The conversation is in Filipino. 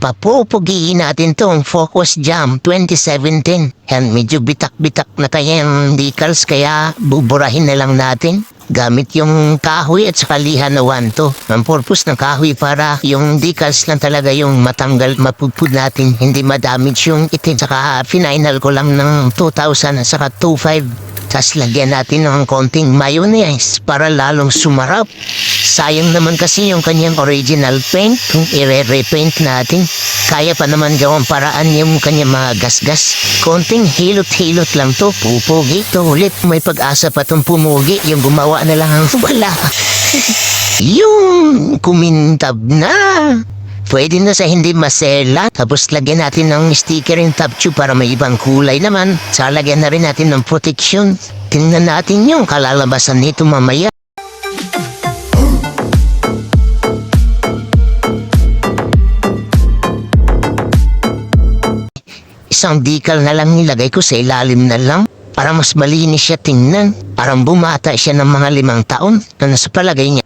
Papupugiin natin tong Focus Jam 2017. Yan, medyo bitak-bitak na kaya yung decals kaya buburahin na lang natin. Gamit yung kahoy at saka liha na wanto. Ang purpose ng kahoy para yung decals lang talaga yung matanggal, mapupud natin. Hindi madamage yung itim. Saka final ko lang ng 2,000 at saka 2,500. Tapos lagyan natin ng konting mayonnaise para lalong sumarap. Sayang naman kasi yung kanyang original paint. Kung i-repaint natin, kaya pa naman gawang paraan yung kanyang mga gasgas. Konting hilot-hilot lang to, pupugi. To ulit, may pag-asa pa tong pumugi. Yung gumawa na lang ang wala. Yung kumintab na. Pwede na sa hindi masela. Tapos lagyan natin ng sticker yung top tube para may ibang kulay naman. Saka lagyan na rin natin ng protection. Tingnan natin yung kalalabasan nito mamaya. Isang decal na lang nilagay ko sa ilalim na lang para mas malinis siya tingnan. Parang bumata siya ng mga 5 taon na nasa palagay niya.